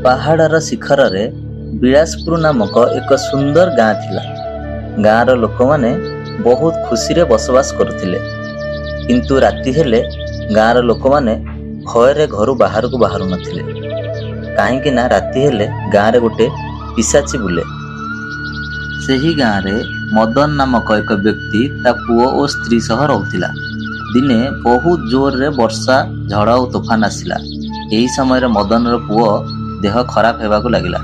ପାହାଡ଼ର ଶିଖରରେ ବିଳାସପୁର ନାମକ ଏକ ସୁନ୍ଦର ଗାଁ ଥିଲା। ଗାଁର ଲୋକମାନେ ବହୁତ ଖୁସିରେ ବସବାସ କରୁଥିଲେ। କିନ୍ତୁ ରାତି ହେଲେ ଗାଁର ଲୋକମାନେ ଭୟରେ ଘରୁ ବାହାରକୁ ବାହାରୁ ନଥିଲେ। କାହିଁକି ନା ରାତି ହେଲେ ଗାଁରେ ଗୋଟେ ପିଶାଚି ବୁଲେ। ସେହି ଗାଁରେ ମଦନ ନାମକ ଏକ ବ୍ୟକ୍ତି ତା ପୁଅ ଓ ସ୍ତ୍ରୀ ସହ ରହୁଥିଲା। ଦିନେ ବହୁତ ଜୋରରେ ବର୍ଷା, ଝଡ଼ ଓ ତୋଫାନ ଆସିଲା। ଏହି ସମୟରେ ମଦନର ପୁଅ ଦେହ ଖରାପ ହେବାକୁ ଲାଗିଲା।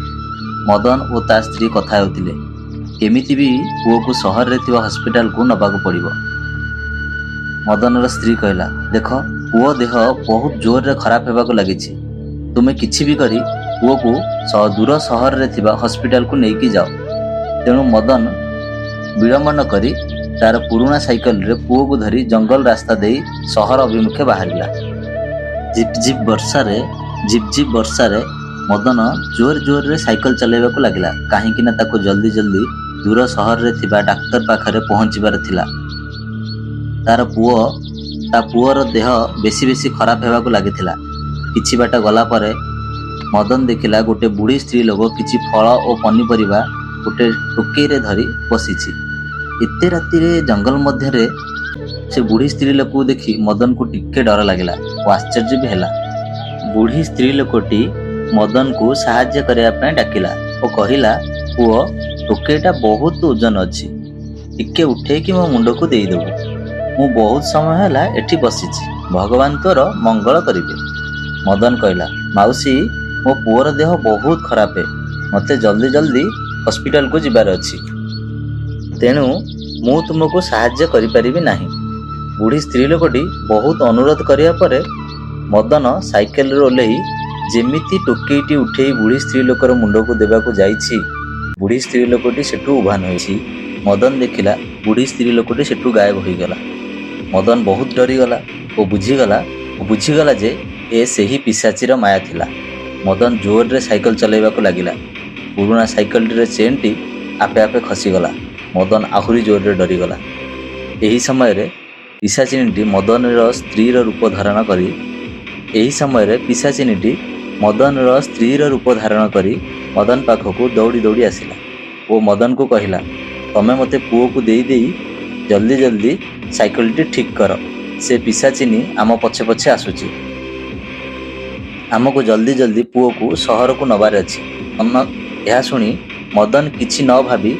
ମଦନ ଓ ତା ସ୍ତ୍ରୀ କଥା ହେଉଥିଲେ, କେମିତି ବି ପୁଅକୁ ସହରରେ ଥିବା ହସ୍ପିଟାଲକୁ ନେବାକୁ ପଡ଼ିବ। ମଦନର ସ୍ତ୍ରୀ କହିଲା, ଦେଖ, ପୁଅ ଦେହ ବହୁତ ଜୋରରେ ଖରାପ ହେବାକୁ ଲାଗିଛି। ତୁମେ କିଛି ବି କରି ପୁଅକୁ ଦୂର ସହରରେ ଥିବା ହସ୍ପିଟାଲକୁ ନେଇକି ଯାଅ। ତେଣୁ ମଦନ ବିଳମ୍ବ ନ କରି ତାର ପୁରୁଣା ସାଇକେଲରେ ପୁଅକୁ ଧରି ଜଙ୍ଗଲ ରାସ୍ତା ଦେଇ ସହର ଅଭିମୁଖେ ବାହାରିଲା। ଝିପ୍ ଝିପ୍ ବର୍ଷାରେ ମଦନ ଜୋରରେ ସାଇକେଲ ଚଲାଇବାକୁ ଲାଗିଲା। କାହିଁକି ନା ତାକୁ ଜଲ୍ଦି ଦୂର ସହରରେ ଥିବା ଡାକ୍ତର ପାଖରେ ପହଞ୍ଚିବାର ଥିଲା। ତା ପୁଅର ଦେହ ବେଶୀ ଖରାପ ହେବାକୁ ଲାଗିଥିଲା। କିଛି ବାଟ ଗଲା ପରେ ମଦନ ଦେଖିଲା ଗୋଟେ ବୁଢ଼ୀ ସ୍ତ୍ରୀ ଲୋକ କିଛି ଫଳ ଓ ପନିପରିବା ଗୋଟେ ଟୋକେଇରେ ଧରି ବସିଛି। ଏତେ ରାତିରେ ଜଙ୍ଗଲ ମଧ୍ୟରେ ସେ ବୁଢ଼ୀ ସ୍ତ୍ରୀ ଲୋକକୁ ଦେଖି ମଦନକୁ ଟିକେ ଡର ଲାଗିଲା ଓ ଆଶ୍ଚର୍ଯ୍ୟ ବି ହେଲା। ବୁଢ଼ୀ ସ୍ତ୍ରୀ ଲୋକଟି ମଦନକୁ ସାହାଯ୍ୟ କରିବା ପାଇଁ ଡାକିଲା ଓ କହିଲା, ପୁଅ, ଟୋକେଇଟା ବହୁତ ଓଜନ ଅଛି, ଟିକେ ଉଠେଇକି ମୋ ମୁଣ୍ଡକୁ ଦେଇଦେବୁ। ମୁଁ ବହୁତ ସମୟ ହେଲା ଏଠି ବସିଛି, ଭଗବାନ ତୋର ମଙ୍ଗଳ କରିବେ। ମଦନ କହିଲା, ମାଉସୀ, ମୋ ପୁଅର ଦେହ ବହୁତ ଖରାପ, ମୋତେ ଜଲ୍ଦି ହସ୍ପିଟାଲକୁ ଯିବାର ଅଛି, ତେଣୁ ମୁଁ ତୁମକୁ ସାହାଯ୍ୟ କରିପାରିବି ନାହିଁ। ବୁଢ଼ୀ ସ୍ତ୍ରୀ ଲୋକଟି ବହୁତ ଅନୁରୋଧ କରିବା ପରେ ମଦନ ସାଇକେଲରୁ ଓହ୍ଲେଇ ଯେମିତି ଟୋକେଇଟି ଉଠେଇ ବୁଢ଼ୀ ସ୍ତ୍ରୀ ଲୋକର ମୁଣ୍ଡକୁ ଦେବାକୁ ଯାଇଛି, ବୁଢ଼ୀ ସ୍ତ୍ରୀ ଲୋକଟି ସେଠୁ ଉଭାନ ହୋଇଛି। ମଦନ ଦେଖିଲା ବୁଢ଼ୀ ସ୍ତ୍ରୀ ଲୋକଟି ସେଠୁ ଗାୟବ ହୋଇଗଲା। ମଦନ ବହୁତ ଡରିଗଲା ଓ ବୁଝିଗଲା ଯେ ଏ ସେହି ପିଶାଚୀର ମାୟା ଥିଲା। ମଦନ ଜୋରରେ ସାଇକେଲ ଚଲାଇବାକୁ ଲାଗିଲା। ପୁରୁଣା ସାଇକେଲଟିର ଚେନ୍ଟି ଆପେ ଖସିଗଲା। ମଦନ ଆହୁରି ଜୋରରେ ଡରିଗଲା। ଏହି ସମୟରେ ପିଶାଚିନୀଟି ମଦନର ସ୍ତ୍ରୀର ରୂପ ଧାରଣ କରି ମଦନ ପାଖକୁ ଦୌଡ଼ି ଆସିଲା ଓ ମଦନକୁ କହିଲା, ତମେ ମୋତେ ପୁଅକୁ ଦେଇ ଜଲ୍ଦି ସାଇକେଲଟି ଠିକ୍ କର। ସେ ପିଶାଚିନୀ ଆମ ପଛେ ଆସୁଛି। ଆମକୁ ଜଲ୍ଦି ପୁଅକୁ ସହରକୁ ନେବାର ଅଛି। ଏହା ଶୁଣି ମଦନ କିଛି ନ ଭାବି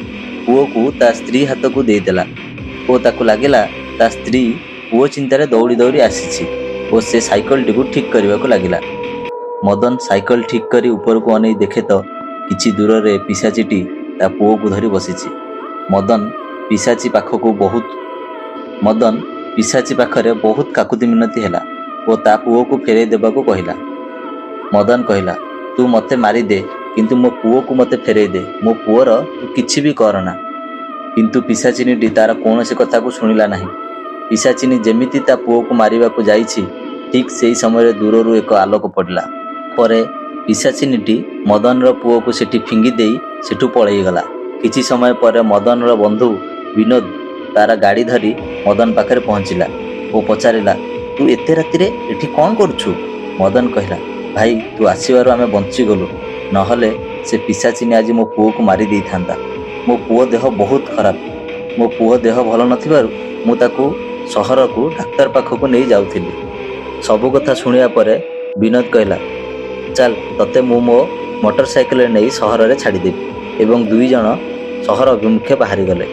ପୁଅକୁ ତା ସ୍ତ୍ରୀ ହାତକୁ ଦେଇଦେଲା ଓ ତାକୁ ଲାଗିଲା ତା ସ୍ତ୍ରୀ ପୁଅ ଚିନ୍ତାରେ ଦୌଡ଼ି ଆସିଛି ଓ ସେ ସାଇକେଲଟିକୁ ଠିକ୍ କରିବାକୁ ଲାଗିଲା। ମଦନ ସାଇକେଲ ଠିକ୍ କରି ଉପରକୁ ଅନେଇ ଦେଖେ ତ କିଛି ଦୂରରେ ପିଶାଚୀଟି ତା ପୁଅକୁ ଧରି ବସିଛି। ମଦନ ପିଶାଚୀ ପାଖରେ ବହୁତ କାକୁତି ମିନତି ହେଲା ଓ ତା ପୁଅକୁ ଫେରାଇ ଦେବାକୁ କହିଲା। ମଦନ କହିଲା, ତୁ ମୋତେ ମାରିଦେ, କିନ୍ତୁ ମୋ ପୁଅକୁ ମୋତେ ଫେରାଇ ଦେ। ମୋ ପୁଅର ତୁ କିଛି ବି କରନା। କିନ୍ତୁ ପିଶାଚିନୀଟି ତାର କୌଣସି କଥାକୁ ଶୁଣିଲା ନାହିଁ। ପିଶାଚିନୀ ଯେମିତି ତା ପୁଅକୁ ମାରିବାକୁ ଯାଇଛି, ଠିକ୍ ସେହି ସମୟରେ ଦୂରରୁ ଏକ ଆଲୋକ ପଡ଼ିଲା। ପରେ ପିଶାଚିନୀଟି ମଦନର ପୁଅକୁ ସେଠି ଫିଙ୍ଗି ଦେଇ ସେଠୁ ପଳେଇଗଲା। କିଛି ସମୟ ପରେ ମଦନର ବନ୍ଧୁ ବିନୋଦ ତାର ଗାଡ଼ି ଧରି ମଦନ ପାଖରେ ପହଞ୍ଚିଲା ଓ ପଚାରିଲା, ତୁ ଏତେ ରାତିରେ ଏଠି କ'ଣ କରୁଛୁ? ମଦନ କହିଲା, ଭାଇ, ତୁ ଆସିବାରୁ ଆମେ ବଞ୍ଚିଗଲୁ, ନହେଲେ ସେ ପିଶାଚିନୀ ଆଜି ମୋ ପୁଅକୁ ମାରି ଦେଇଥାନ୍ତା। ମୋ ପୁଅ ଦେହ ବହୁତ ଖରାପ। ମୋ ପୁଅ ଦେହ ଭଲ ନଥିବାରୁ ମୁଁ ତାକୁ ସହରକୁ ଡାକ୍ତର ପାଖକୁ ନେଇ ଯାଉଥିଲି। ସବୁ କଥା ଶୁଣିବା ପରେ ବିନୋଦ କହିଲା, ଚାଲ, ତତେ ମୁଁ ମୋ ମୋଟର ସାଇକେଲରେ ନେଇ ସହରରେ ଛାଡ଼ିଦେବି। ଏବଂ ଦୁଇଜଣ ସହର ଅଭିମୁଖେ ବାହାରିଗଲେ।